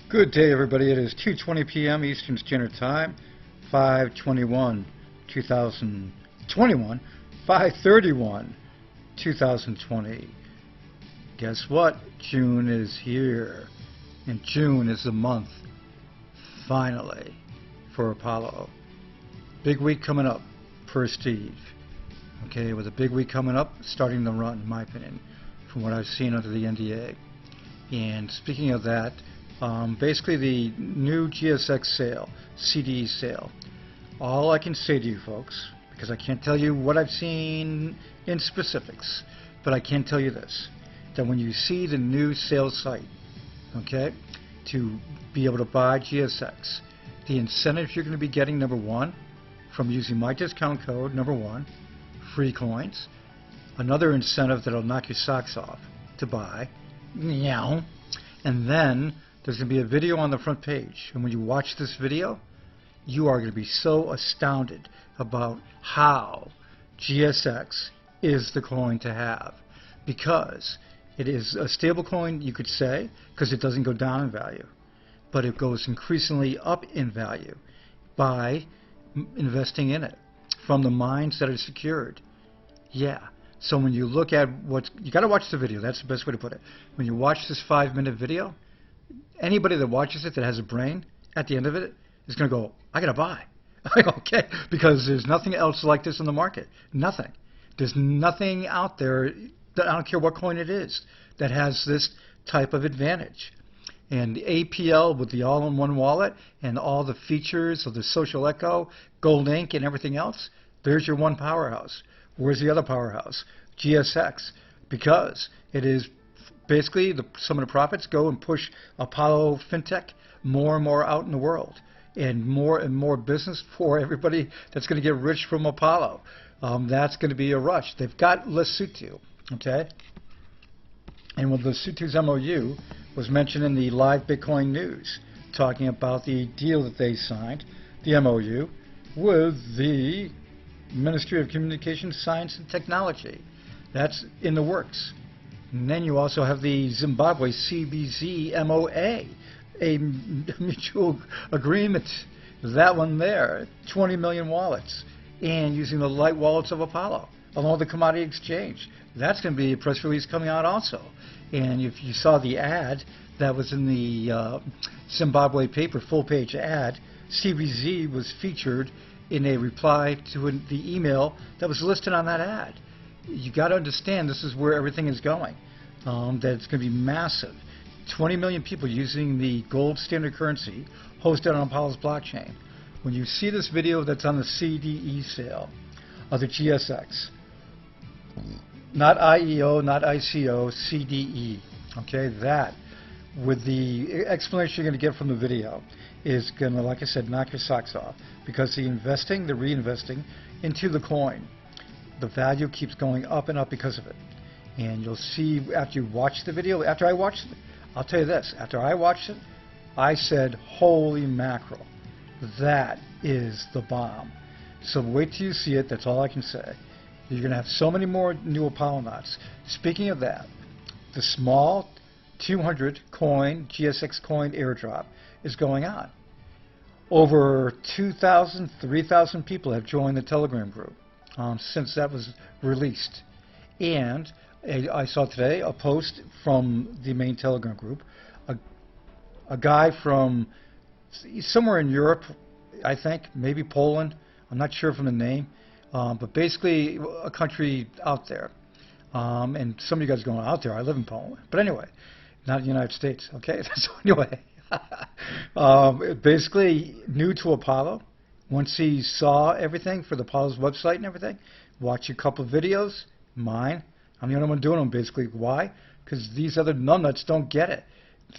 Good day, everybody. It is 2:20 p.m. Eastern Standard Time, 5/21/2021, 5/31/2020. Guess what? June is here, and June is the month, finally, for Apollo. Big week coming up for Steve. Okay, with a big week coming up, starting the run, in my opinion, from what I've seen under the NDA. And speaking of that, basically the new GSX sale, CDE sale. All I can say to you folks, because I can't tell you what I've seen in specifics, but I can tell you this, that when you see the new sales site, okay, to be able to buy GSX, the incentive you're going to be getting, number one, from using my discount code, number one, free coins. Another incentive that'll knock your socks off to buy, and then there's going to be a video on the front page, and when you watch this video, you are going to be so astounded about how GSX is the coin to have, because it is a stable coin, you could say, because it doesn't go down in value, but it goes increasingly up in value by investing in it from the mines that are secured. Yeah. So when you look at what's, you got to watch the video. That's the best way to put it. When you watch this 5-minute video, anybody that watches it that has a brain at the end of it is going to go, I got to buy. Okay, because there's nothing else like this in the market. Nothing. There's nothing out there, that, I don't care what coin it is, that has this type of advantage. And the APL with the all-in-one wallet and all the features of the social echo, gold ink, and everything else, there's your one powerhouse. Where's the other powerhouse? GSX. Because it is basically some of the profits go and push Apollo Fintech more and more out in the world, and more business for everybody that's going to get rich from Apollo. That's going to be a rush. They've got Lesotho, okay? And with Lesotho's MOU was mentioned in the live Bitcoin news, talking about the deal that they signed, the MOU, with the Ministry of Communications, Science and Technology. That's in the works. And then you also have the Zimbabwe CBZ MOA, a mutual agreement. That one there, 20 million wallets, and using the light wallets of Apollo, along with the commodity exchange. That's going to be a press release coming out also. And if you saw the ad that was in the Zimbabwe paper, full-page ad, CBZ was featured in a reply to the email that was listed on that ad. You got to understand this is where everything is going. That it's going to be massive. 20 million people using the gold standard currency hosted on Apollo's blockchain. When you see this video that's on the CDE sale of the GSX, not IEO, not ICO, CDE, okay, that with the explanation you're going to get from the video is going to, like I said, knock your socks off, because the reinvesting into the coin, the value keeps going up and up because of it. And you'll see after you watch the video, after I watched it, I'll tell you this, after I watched it, I said, holy mackerel, that is the bomb. So wait till you see it, that's all I can say. You're going to have so many more new Apollo knots. Speaking of that, the small 200 coin, GSX coin airdrop is going on. Over 2,000, 3,000 people have joined the Telegram group since that was released. And I saw today a post from the main Telegram group, a guy from somewhere in Europe, I think, maybe Poland, I'm not sure from the name, but basically a country out there. And some of you guys are going, out there, I live in Poland. But anyway, not in the United States, okay? So anyway, basically new to Apollo. Once he saw everything for the Apollo's website and everything, watch a couple of videos, mine. I'm the only one doing them, basically. Why? Because these other numbnuts don't get it.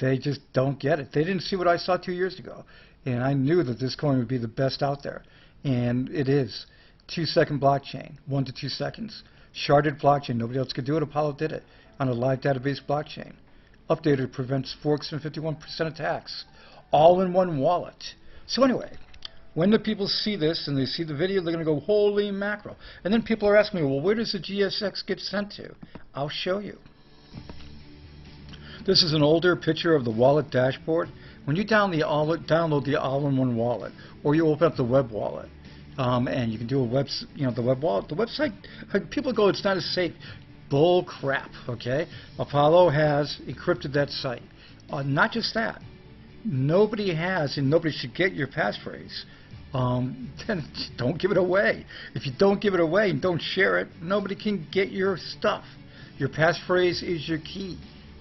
They just don't get it. They didn't see what I saw 2 years ago. And I knew that this coin would be the best out there. And it is. 2-second blockchain, 1 to 2 seconds. Sharded blockchain, nobody else could do it. Apollo did it on a live database blockchain. Updated, prevents forks and 51% attacks. All in one wallet. So anyway, when the people see this and they see the video, they're going to go, holy mackerel. And then people are asking me, well, where does the GSX get sent to? I'll show you. This is an older picture of the wallet dashboard. When you download the all-in-one wallet, or you open up the web wallet, and you can do the web wallet. The website, people go, it's not as safe. Bull crap. Okay, Apollo has encrypted that site. Not just that. Nobody has, and nobody should get your passphrase. Then don't give it away. If you don't give it away and don't share it, nobody can get your stuff. Your passphrase is your key.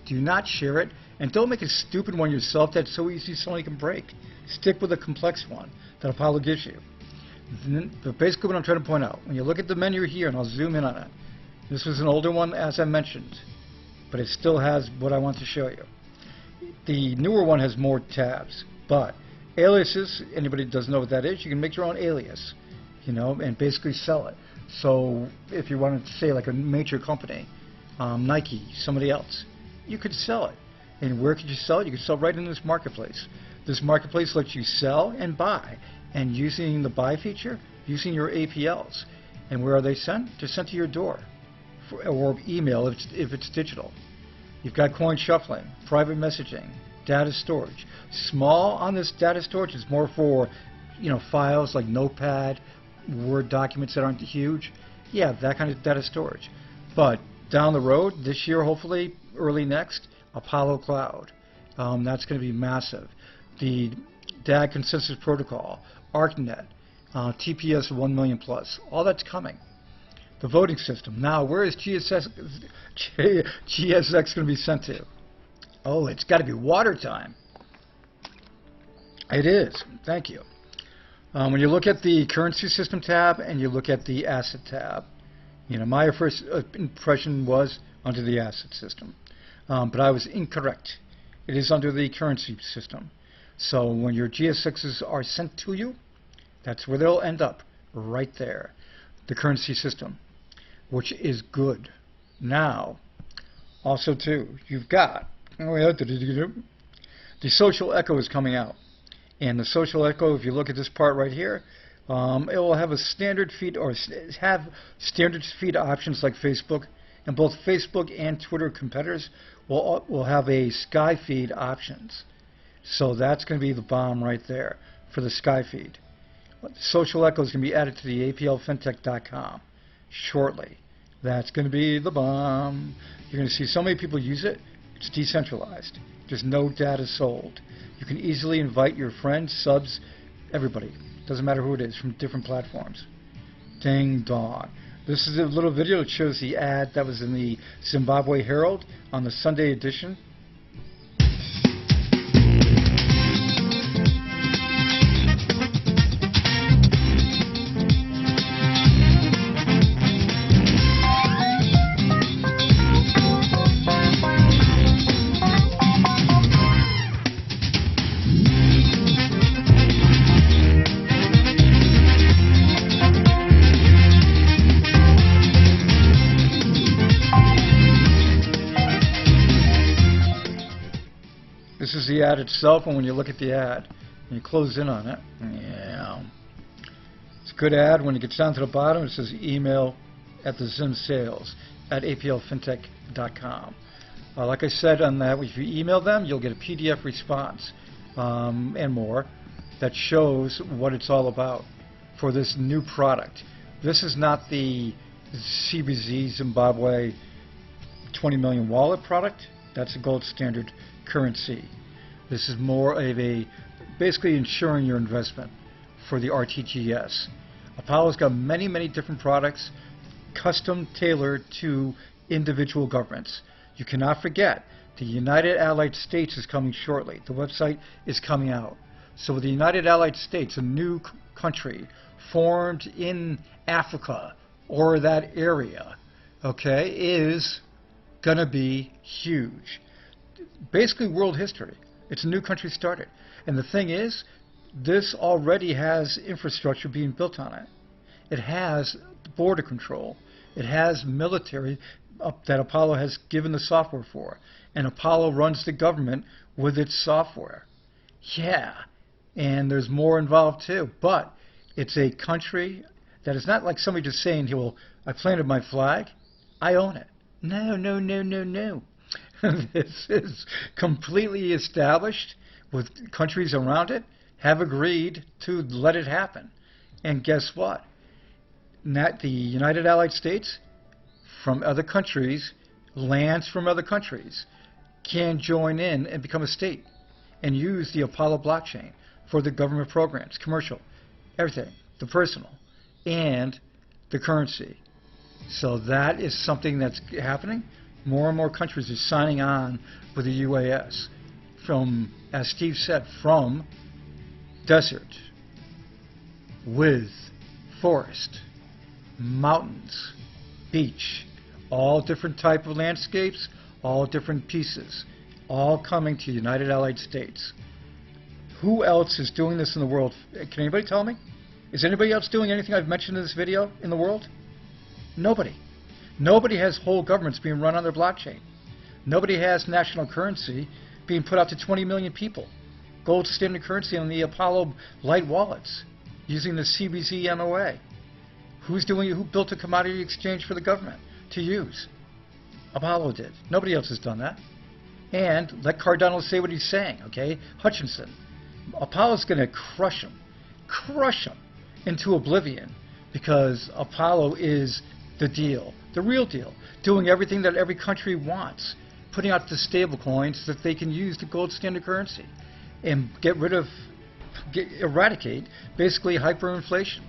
Do not share it, and don't make a stupid one yourself that's so easy somebody can break. Stick with a complex one that Apollo gives you. But basically what I'm trying to point out, when you look at the menu here, and I'll zoom in on it, this was an older one, as I mentioned, but it still has what I want to show you. The newer one has more tabs, but aliases, anybody doesn't know what that is, you can make your own alias, and basically sell it. So if you wanted to say like a major company, Nike, somebody else, you could sell it. And where could you sell it? You could sell right in this marketplace. This marketplace lets you sell and buy, and using the buy feature, using your APLs. And where are they sent? They're sent to your door, or email if it's digital. You've got coin shuffling, private messaging, data storage. Small on this data storage is more for, files like Notepad, Word documents that aren't huge. Yeah, that kind of data storage. But down the road, this year, hopefully, early next, Apollo Cloud. That's going to be massive. The DAG Consensus Protocol, ArcNet, TPS 1 million plus, all that's coming. The voting system. Now, where is GSX going to be sent to? Oh, it's got to be water time. It is. Thank you. When you look at the currency system tab and you look at the asset tab, my first impression was under the asset system. But I was incorrect. It is under the currency system. So when your GS6s are sent to you, that's where they'll end up, right there. The currency system, which is good. Now, also too, you've got, the social echo is coming out. And the social echo, if you look at this part right here, it will have a standard feed, or have standard feed options like Facebook, and both Facebook and Twitter competitors will have a Sky feed options. So that's going to be the bomb right there for the Sky feed. The social echo is going to be added to the aplfintech.com shortly. That's going to be the bomb. You're going to see so many people use it. It's decentralized. There's no data sold. You can easily invite your friends, subs, everybody. Doesn't matter who it is, from different platforms. Ding dong. This is a little video that shows the ad that was in the Zimbabwe Herald on the Sunday edition. This is the ad itself, and when you look at the ad and you close in on it, yeah, it's a good ad. When it gets down to the bottom, it says email at the Zim sales at aplfintech.com. Like I said on that, if you email them, you'll get a PDF response and more that shows what it's all about for this new product. This is not the CBZ Zimbabwe 20 million wallet product. That's a gold standard currency. This is more of a basically ensuring your investment for the RTGS. Apollo's got many, many different products custom tailored to individual governments. You cannot forget the United Allied States is coming shortly. The website is coming out. So the United Allied States, a new country formed in Africa or that area, okay, is going to be huge. Basically world history. It's a new country started. And the thing is, this already has infrastructure being built on it. It has border control. It has military that Apollo has given the software for. And Apollo runs the government with its software. Yeah. And there's more involved too. But it's a country that is not like somebody just saying, well, I planted my flag. I own it. No, no, no, no, no. This is completely established with countries around it have agreed to let it happen. And guess what? Not the United Allied States from other countries, lands from other countries, can join in and become a state and use the Apollo blockchain for the government programs, commercial, everything, the personal, and the currency. So that is something that's happening. More and more countries are signing on with the UAS from, as Steve said, from desert with forest, mountains, beach, all different type of landscapes, all different pieces, all coming to United Allied States. Who else is doing this in the world? Can anybody tell me? Is anybody else doing anything I've mentioned in this video in the world? Nobody. Nobody has whole governments being run on their blockchain. Nobody has national currency being put out to 20 million people. Gold standard currency on the Apollo light wallets using the CBZ MOA. Who's doing it? Who built a commodity exchange for the government to use? Apollo did. Nobody else has done that. And let Cardano say what he's saying, okay? Hutchinson. Apollo's going to crush him into oblivion because Apollo is the deal, the real deal, doing everything that every country wants, putting out the stable coins that they can use the gold standard currency and eradicate basically hyperinflation.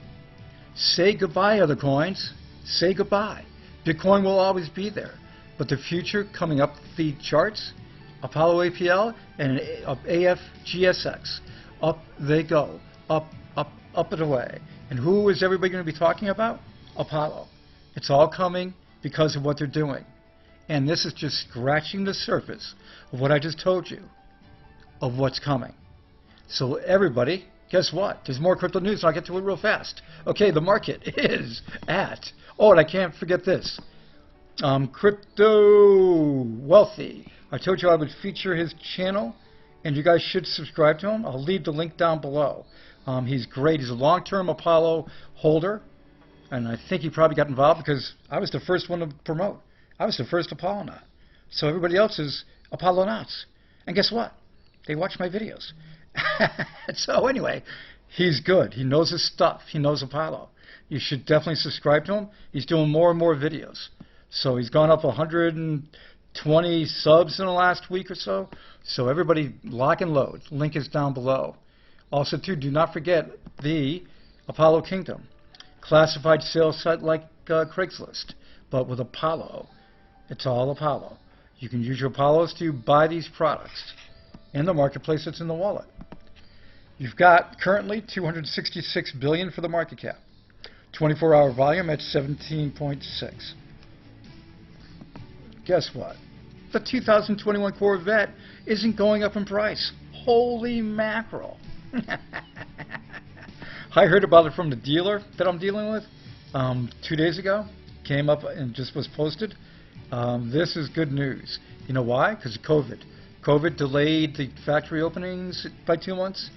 Say goodbye, other coins. Say goodbye. Bitcoin will always be there. But the future coming up the charts, Apollo APL and AFGSX, up they go. Up and away. And who is everybody going to be talking about? Apollo. It's all coming because of what they're doing. And this is just scratching the surface of what I just told you, of what's coming. So everybody, guess what? There's more crypto news, and I'll get to it real fast. Okay, the market is at, oh, and I can't forget this. Crypto Wealthy. I told you I would feature his channel, and you guys should subscribe to him. I'll leave the link down below. He's great. He's a long-term Apollo holder, and I think he probably got involved because I was the first one to promote. I was the first Apollonaut. So everybody else is Apollonauts. And guess what? They watch my videos. So anyway, he's good. He knows his stuff. He knows Apollo. You should definitely subscribe to him. He's doing more and more videos. So he's gone up 120 subs in the last week or so. So everybody lock and load. Link is down below. Also, too, do not forget the Apollo Kingdom. Classified sales site like Craigslist, but with Apollo. It's all Apollo. You can use your Apollos to buy these products in the marketplace that's in the wallet. You've got currently 266 billion for the market cap. 24-hour volume at 17.6. Guess what? The 2021 Corvette isn't going up in price. Holy mackerel. I heard about it from the dealer that I'm dealing with 2 days ago. Came up and just was posted. This is good news. You know why? Because of COVID. COVID delayed the factory openings by 2 months.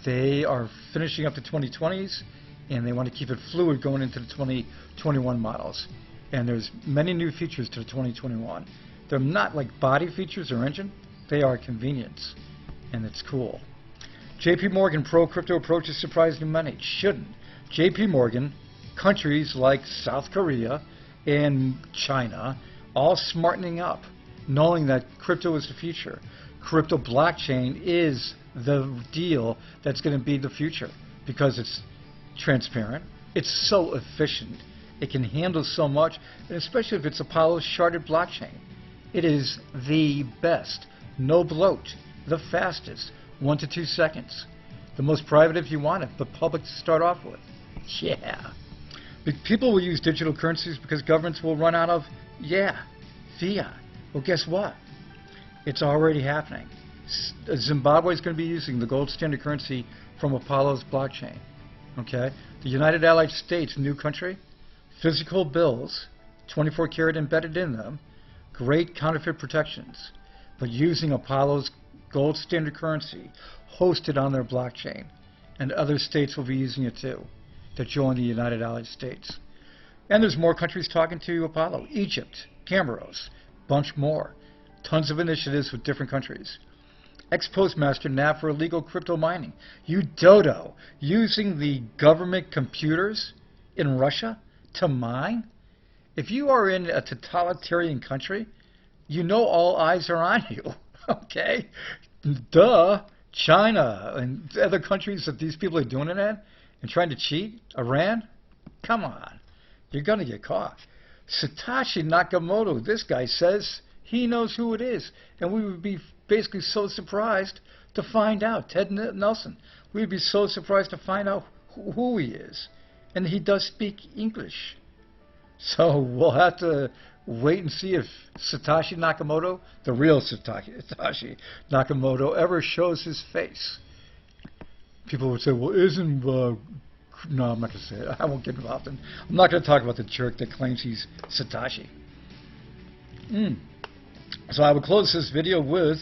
They are finishing up the 2020s, and they want to keep it fluid going into the 2021 models. And there's many new features to the 2021. They're not like body features or engine. They are convenience, and it's cool. JP Morgan pro-crypto approaches surprising many. Shouldn't. JP Morgan, countries like South Korea and China, all smartening up, knowing that crypto is the future. Crypto blockchain is the deal that's going to be the future because it's transparent. It's so efficient. It can handle so much, and especially if it's Apollo's sharded blockchain. It is the best. No bloat. The fastest. 1 to 2 seconds. The most private if you want it, but public to start off with. Yeah. People will use digital currencies because governments will run out of, fiat. Well, guess what? It's already happening. Zimbabwe is going to be using the gold standard currency from Apollo's blockchain. Okay? The United Allied States, new country, physical bills, 24 karat embedded in them, great counterfeit protections, but using Apollo's gold standard currency hosted on their blockchain. And other states will be using it too that join the United Allied States. And there's more countries talking to Apollo. Egypt, Comoros, bunch more. Tons of initiatives with different countries. Ex-postmaster nabbed for illegal crypto mining. You dodo, using the government computers in Russia to mine? If you are in a totalitarian country, you know all eyes are on you, okay? Duh. China and other countries that these people are doing it in and trying to cheat. Iran? Come on. You're going to get caught. Satoshi Nakamoto, this guy says he knows who it is. And we would be basically so surprised to find out. Ted Nelson. We would be so surprised to find out who he is. And he does speak English. So we'll have to wait and see if Satoshi Nakamoto, the real Satoshi Nakamoto, ever shows his face. People would say, well, isn't... no, I'm not going to say it. I won't get involved in. I'm not going to talk about the jerk that claims he's Satoshi. So I will close this video with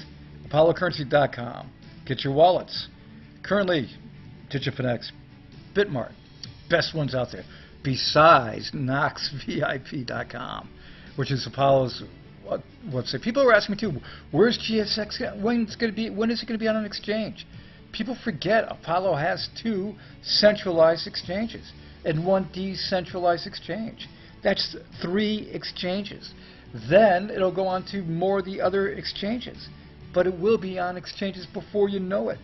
ApolloCurrency.com. Get your wallets. Currently, DigiFinex, Bitmart, best ones out there. Besides KnoxVIP.com, which is Apollo's website. People are asking me too, where's GSX? When is it going to be on an exchange? People forget Apollo has 2 centralized exchanges and 1 decentralized exchange. That's 3 exchanges. Then it'll go on to more of the other exchanges. But it will be on exchanges before you know it.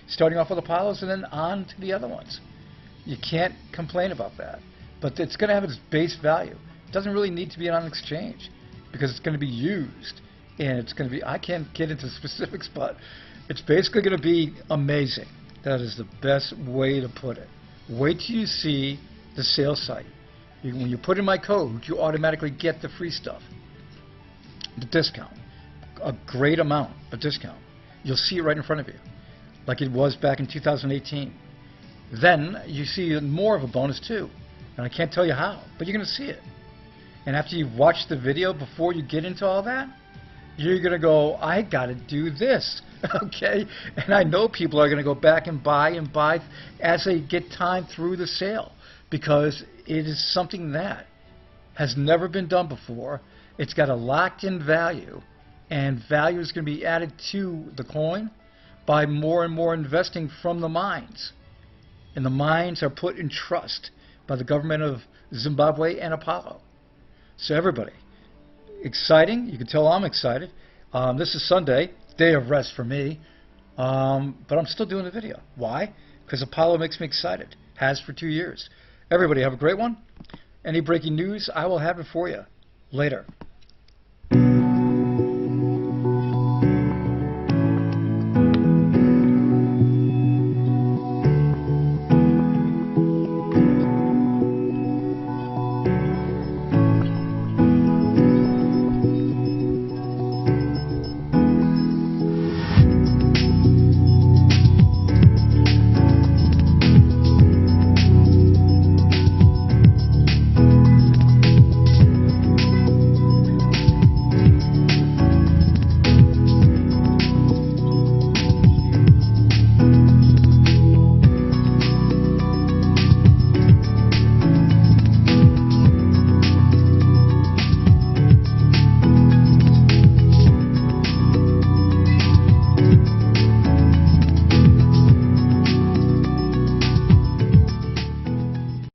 Starting off with Apollo's and then on to the other ones. You can't complain about that. But it's going to have its base value. It doesn't really need to be on an exchange because it's going to be used. And it's going to be, I can't get into specifics, but it's basically going to be amazing. That is the best way to put it. Wait till you see the sales site. When you put in my code, you automatically get the free stuff. The discount. A great amount of discount. You'll see it right in front of you. Like it was back in 2018. Then you see more of a bonus too. And I can't tell you how, but you're going to see it. And after you've watched the video, before you get into all that, you're going to go, I got to do this, okay? And I know people are going to go back and buy as they get time through the sale because it is something that has never been done before. It's got a locked-in value, and value is going to be added to the coin by more and more investing from the mines. And the mines are put in trust by the government of Zimbabwe and Apollo. So everybody, exciting. You can tell I'm excited. This is Sunday, day of rest for me, but I'm still doing the video. Why? Because Apollo makes me excited. Has for 2 years. Everybody have a great one. Any breaking news, I will have it for you later.